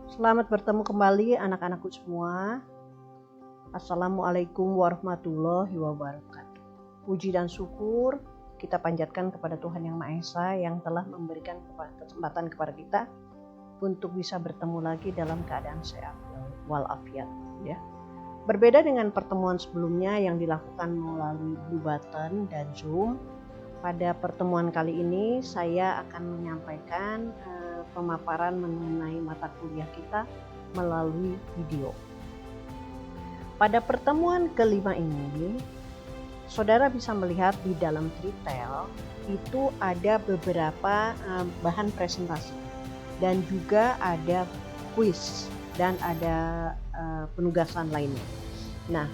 Selamat bertemu kembali anak-anakku semua. Assalamualaikum warahmatullahi wabarakatuh. Puji dan syukur kita panjatkan kepada Tuhan Yang Maha Esa yang telah memberikan kesempatan kepada kita untuk bisa bertemu lagi dalam keadaan sehat walafiat, ya. Berbeda dengan pertemuan sebelumnya yang dilakukan melalui Blue Button dan Zoom, pada pertemuan kali ini saya akan menyampaikan pemaparan mengenai mata kuliah kita melalui video. Pada pertemuan kelima ini, saudara bisa melihat di dalam detail itu ada beberapa bahan presentasi dan juga ada kuis dan ada penugasan lainnya. Nah,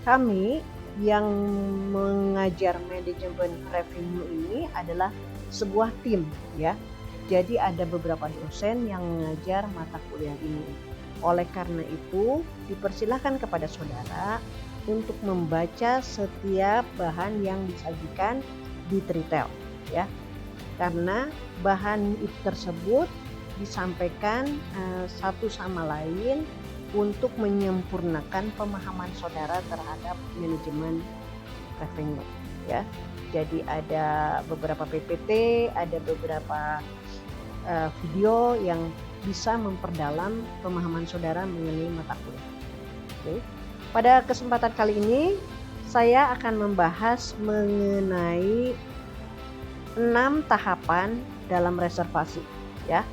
kami yang mengajar manajemen revenue ini adalah sebuah tim, ya. Jadi ada beberapa dosen yang mengajar mata kuliah ini. Oleh karena itu, dipersilakan kepada saudara untuk membaca setiap bahan yang disajikan di Tritel, ya. Karena bahan itu tersebut disampaikan satu sama lain untuk menyempurnakan pemahaman saudara terhadap manajemen revenue, ya. Jadi ada beberapa PPT, ada beberapa video yang bisa memperdalam pemahaman saudara mengenai mata kuliah. Oke. Pada kesempatan kali ini saya akan membahas mengenai 6 tahapan dalam reservasi, ya.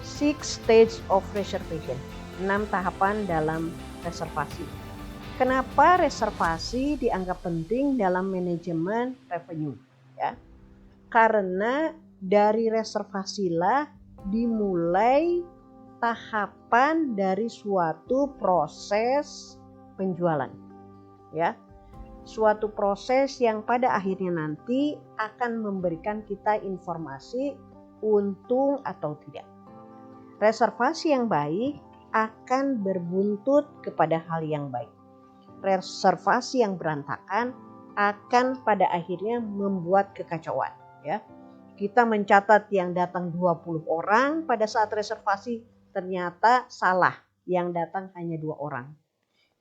6 stage of reservation. 6 tahapan dalam reservasi. Kenapa reservasi dianggap penting dalam manajemen revenue? Ya, karena dari reservasilah dimulai tahapan dari suatu proses penjualan. Ya, suatu proses yang pada akhirnya nanti akan memberikan kita informasi untung atau tidak. Reservasi yang baik akan berbuntut kepada hal yang baik. Reservasi yang berantakan akan pada akhirnya membuat kekacauan, ya. Kita mencatat yang datang 20 orang pada saat reservasi, ternyata salah, yang datang hanya 2 orang.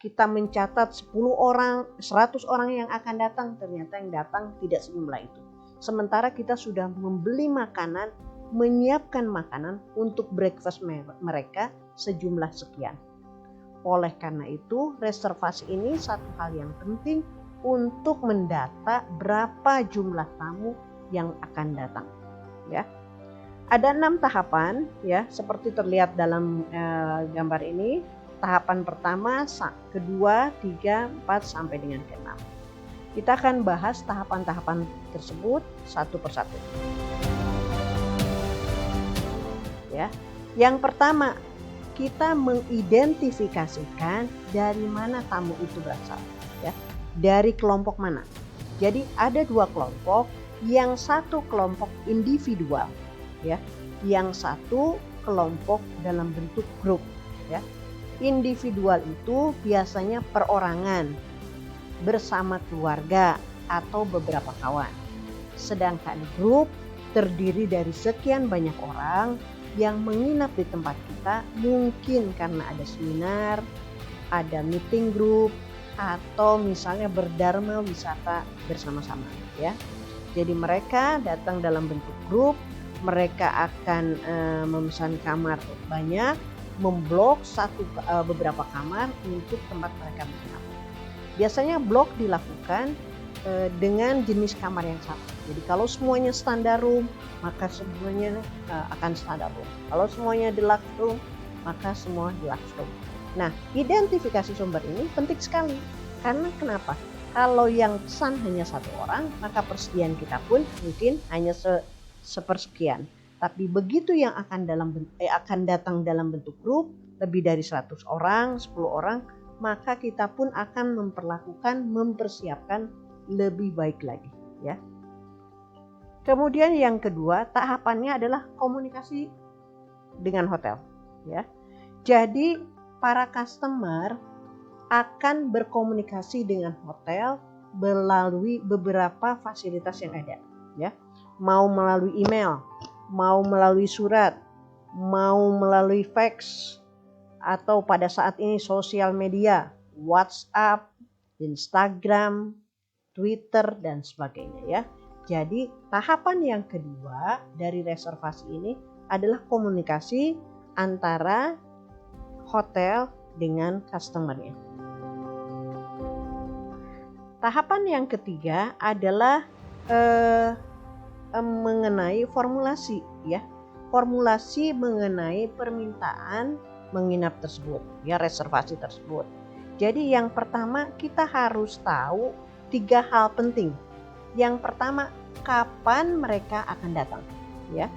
Kita mencatat 10 orang, 100 orang yang akan datang, ternyata yang datang tidak sejumlah itu. Sementara kita sudah membeli makanan, menyiapkan makanan untuk breakfast mereka sejumlah sekian. Oleh karena itu, reservasi ini satu hal yang penting untuk mendata berapa jumlah tamu yang akan datang, ya. Ada 6 tahapan, ya, seperti terlihat dalam gambar ini. Tahapan pertama, kedua, 3, 4 sampai dengan ke-6. Kita akan bahas tahapan-tahapan tersebut satu persatu. Ya. Yang pertama, kita mengidentifikasikan dari mana tamu itu berasal, ya. Dari kelompok mana. Jadi ada 2 kelompok, yang satu kelompok individual, ya. Yang satu kelompok dalam bentuk grup, ya. Individual itu biasanya perorangan bersama keluarga atau beberapa kawan. Sedangkan grup terdiri dari sekian banyak orang yang menginap di tempat kita, mungkin karena ada seminar, ada meeting group, atau misalnya berdharma wisata bersama-sama, ya. Jadi mereka datang dalam bentuk grup, mereka akan memesan kamar banyak, memblok beberapa kamar untuk tempat mereka menginap. Biasanya blok dilakukan dengan jenis kamar yang sama. Jadi kalau semuanya standar room, maka semuanya akan standar room. Kalau semuanya deluxe room, maka semua deluxe room. Nah, identifikasi sumber ini penting sekali. Karena kenapa? Kalau yang pesan hanya 1 orang, maka persediaan kita pun mungkin hanya sepersekian. Tapi begitu yang akan datang dalam bentuk grup, lebih dari 100 orang, 10 orang, maka kita pun akan mempersiapkan lebih baik lagi, ya. Kemudian yang kedua, tahapannya adalah komunikasi dengan hotel, ya. Jadi para customer akan berkomunikasi dengan hotel melalui beberapa fasilitas yang ada, ya. Mau melalui email, mau melalui surat, mau melalui fax atau pada saat ini sosial media, WhatsApp, Instagram, Twitter, dan sebagainya ya. Jadi tahapan yang kedua dari reservasi ini adalah komunikasi antara hotel dengan customer-nya. Tahapan yang ketiga adalah mengenai formulasi ya. Formulasi mengenai permintaan menginap tersebut ya, reservasi tersebut. Jadi yang pertama kita harus tahu 3 hal penting. Yang pertama, kapan mereka akan datang ya.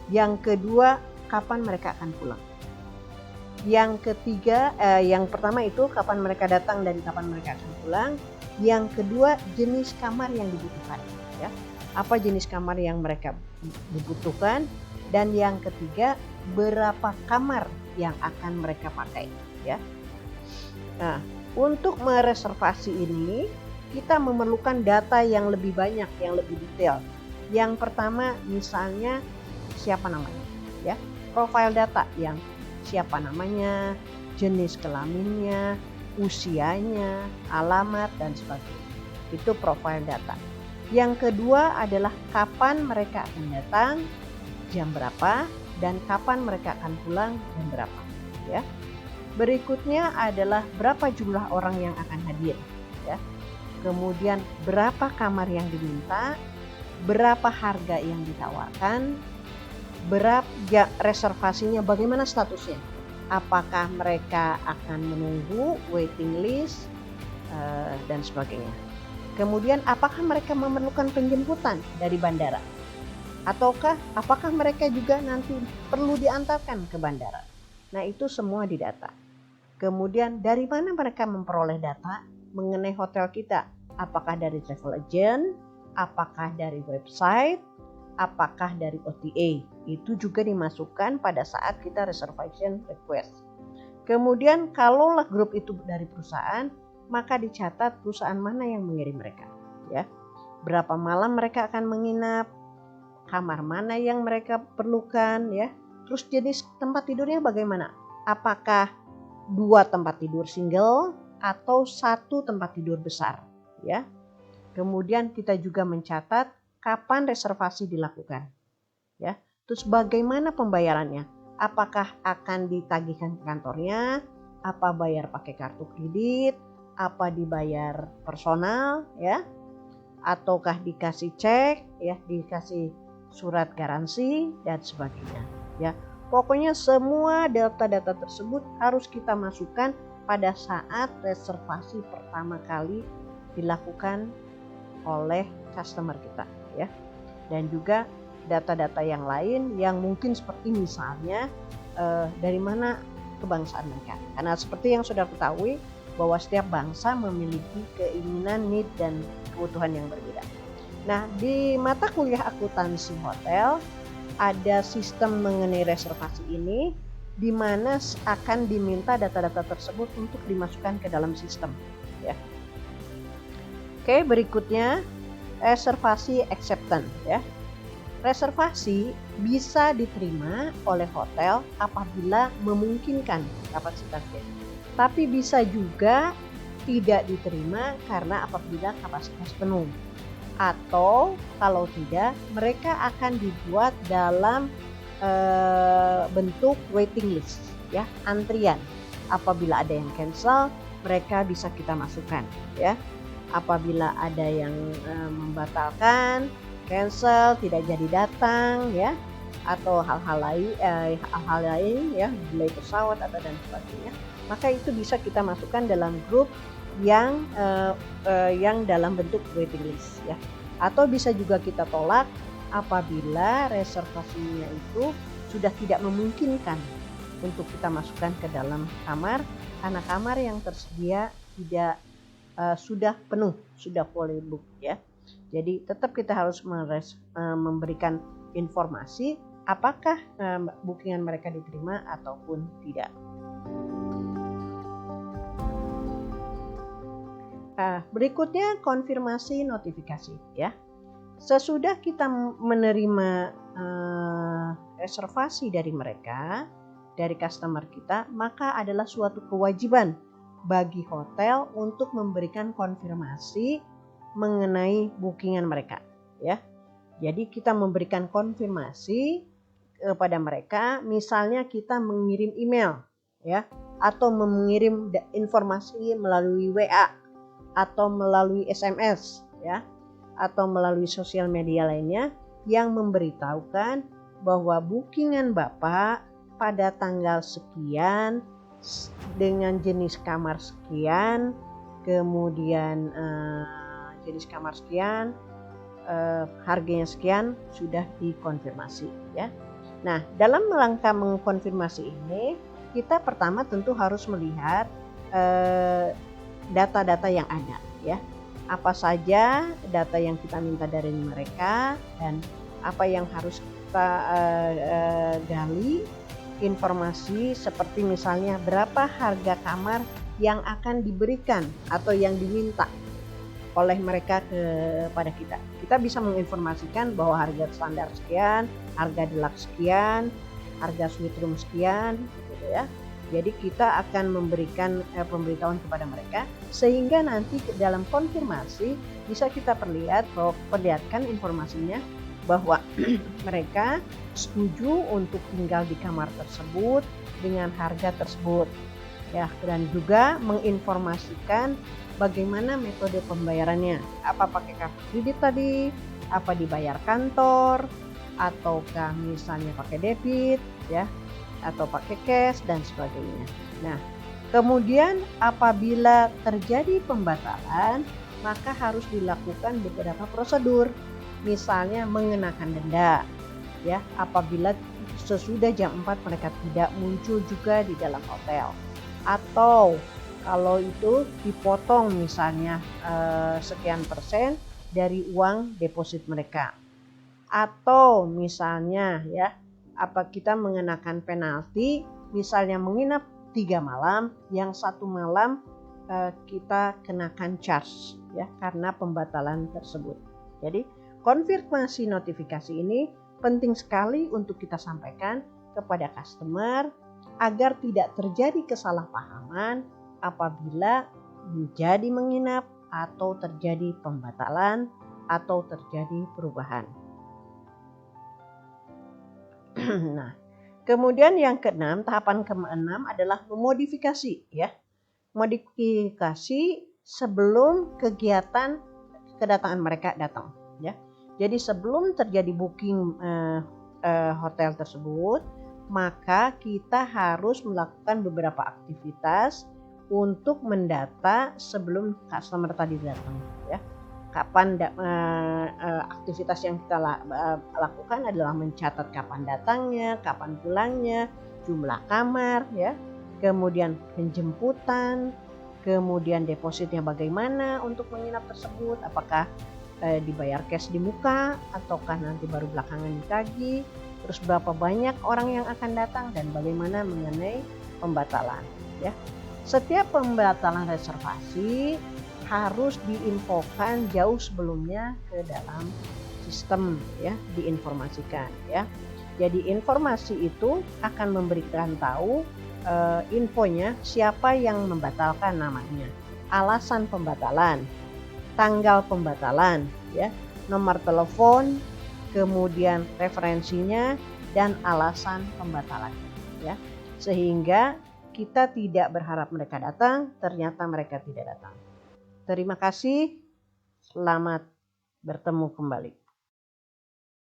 Yang kedua, kapan mereka akan pulang. Yang ketiga, yang pertama itu kapan mereka datang dan kapan mereka akan pulang. Yang kedua, jenis kamar yang dibutuhkan ya. Apa jenis kamar yang mereka dibutuhkan, dan yang ketiga, berapa kamar yang akan mereka pakai ya. Nah, untuk mereservasi ini kita memerlukan data yang lebih banyak, yang lebih detail. Yang pertama misalnya siapa namanya ya. Profil data yang siapa namanya, jenis kelaminnya, usianya, alamat, dan sebagainya. Itu profil data. Yang kedua adalah kapan mereka akan datang, jam berapa, dan kapan mereka akan pulang, jam berapa. Ya. Berikutnya adalah berapa jumlah orang yang akan hadir. Ya. Kemudian berapa kamar yang diminta, berapa harga yang ditawarkan, berapa reservasinya, bagaimana statusnya. Apakah mereka akan menunggu, waiting list, dan sebagainya. Kemudian apakah mereka memerlukan penjemputan dari bandara? Ataukah apakah mereka juga nanti perlu diantarkan ke bandara? Nah, itu semua didata. Kemudian dari mana mereka memperoleh data mengenai hotel kita? Apakah dari travel agent? Apakah dari website? Apakah dari OTA? Itu juga dimasukkan pada saat kita reservation request. Kemudian kalaulah grup itu dari perusahaan, maka dicatat perusahaan mana yang mengirim mereka ya. Berapa malam mereka akan menginap, kamar mana yang mereka perlukan ya. Terus jenis tempat tidurnya bagaimana? Apakah 2 tempat tidur single atau 1 tempat tidur besar ya. Kemudian kita juga mencatat kapan reservasi dilakukan ya. Terus bagaimana pembayarannya? Apakah akan ditagihkan ke kantornya? Apa bayar pakai kartu kredit? Apa dibayar personal ya? Ataukah dikasih cek ya, dikasih surat garansi dan sebagainya ya. Pokoknya semua data-data tersebut harus kita masukkan pada saat reservasi pertama kali dilakukan oleh customer kita ya. Dan juga data-data yang lain yang mungkin seperti misalnya dari mana kebangsaan mereka. Karena seperti yang sudah ketahui bahwa setiap bangsa memiliki keinginan, need, dan kebutuhan yang berbeda. Nah, di mata kuliah akuntansi hotel ada sistem mengenai reservasi ini di mana akan diminta data-data tersebut untuk dimasukkan ke dalam sistem ya. Oke, berikutnya reservasi acceptance ya. Reservasi bisa diterima oleh hotel apabila memungkinkan kapasitasnya. Tapi bisa juga tidak diterima karena apabila kapasitas penuh. Atau kalau tidak, mereka akan dibuat dalam bentuk waiting list ya, antrian. Apabila ada yang cancel, mereka bisa kita masukkan ya. Apabila ada yang membatalkan, cancel, tidak jadi datang ya, atau hal-hal lain ya, delay pesawat atau dan sebagainya, maka itu bisa kita masukkan dalam grup yang dalam bentuk waiting list ya. Atau bisa juga kita tolak apabila reservasinya itu sudah tidak memungkinkan untuk kita masukkan ke dalam kamar karena kamar yang tersedia tidak sudah penuh, sudah fully book ya. Jadi tetap kita harus memberikan informasi apakah bookingan mereka diterima ataupun tidak. Berikutnya konfirmasi notifikasi ya. Sesudah kita menerima reservasi dari mereka, dari customer kita, maka adalah suatu kewajiban bagi hotel untuk memberikan konfirmasi mengenai bookingan mereka, ya. Jadi kita memberikan konfirmasi kepada mereka, misalnya kita mengirim email, ya, atau mengirim informasi melalui WA atau melalui SMS, ya, atau melalui sosial media lainnya yang memberitahukan bahwa bookingan Bapak pada tanggal sekian dengan jenis kamar sekian, kemudian jenis kamar sekian, harganya sekian sudah dikonfirmasi, ya. Nah, dalam rangka mengkonfirmasi ini, kita pertama tentu harus melihat data-data yang ada, ya. Apa saja data yang kita minta dari mereka dan apa yang harus kita gali, informasi seperti misalnya berapa harga kamar yang akan diberikan atau yang diminta oleh mereka kepada kita. Kita bisa menginformasikan bahwa harga standar sekian, harga deluxe sekian, harga suite room sekian, gitu ya. Jadi kita akan memberikan pemberitahuan kepada mereka sehingga nanti dalam konfirmasi bisa kita perlihatkan informasinya bahwa mereka setuju untuk tinggal di kamar tersebut dengan harga tersebut, ya, dan juga menginformasikan bagaimana metode pembayarannya, apa pakai kartu kredit tadi, apa dibayar kantor, ataukah misalnya pakai debit, ya, atau pakai cash dan sebagainya. Nah, kemudian apabila terjadi pembatalan, maka harus dilakukan beberapa prosedur. Misalnya mengenakan denda, ya, apabila sesudah jam 4 mereka tidak muncul juga di dalam hotel. Atau kalau itu dipotong misalnya sekian persen dari uang deposit mereka. Atau misalnya, ya, apa kita mengenakan penalti, misalnya menginap 3 malam, yang 1 malam kita kenakan charge, ya, karena pembatalan tersebut. Jadi konfirmasi notifikasi ini penting sekali untuk kita sampaikan kepada customer agar tidak terjadi kesalahpahaman apabila menjadi menginap atau terjadi pembatalan atau terjadi perubahan. Nah, kemudian yang keenam, tahapan keenam adalah memodifikasi, ya. Modifikasi sebelum kegiatan kedatangan mereka datang, ya. Jadi sebelum terjadi booking hotel tersebut, maka kita harus melakukan beberapa aktivitas untuk mendata sebelum customer tadi datang, ya. Kapan aktivitas yang kita lakukan adalah mencatat kapan datangnya, kapan pulangnya, jumlah kamar, ya, kemudian penjemputan, kemudian depositnya bagaimana untuk menginap tersebut, apakah dibayar cash di muka ataukah nanti baru belakangan ditagih, terus berapa banyak orang yang akan datang dan bagaimana mengenai pembatalan, ya. Setiap pembatalan reservasi harus diinfokan jauh sebelumnya ke dalam sistem, ya, diinformasikan, ya. Jadi informasi itu akan memberikan tahu infonya siapa yang membatalkan namanya, alasan pembatalan, tanggal pembatalan, ya, nomor telepon, kemudian referensinya dan alasan pembatalan, ya. Sehingga kita tidak berharap mereka datang, ternyata mereka tidak datang. Terima kasih, selamat bertemu kembali.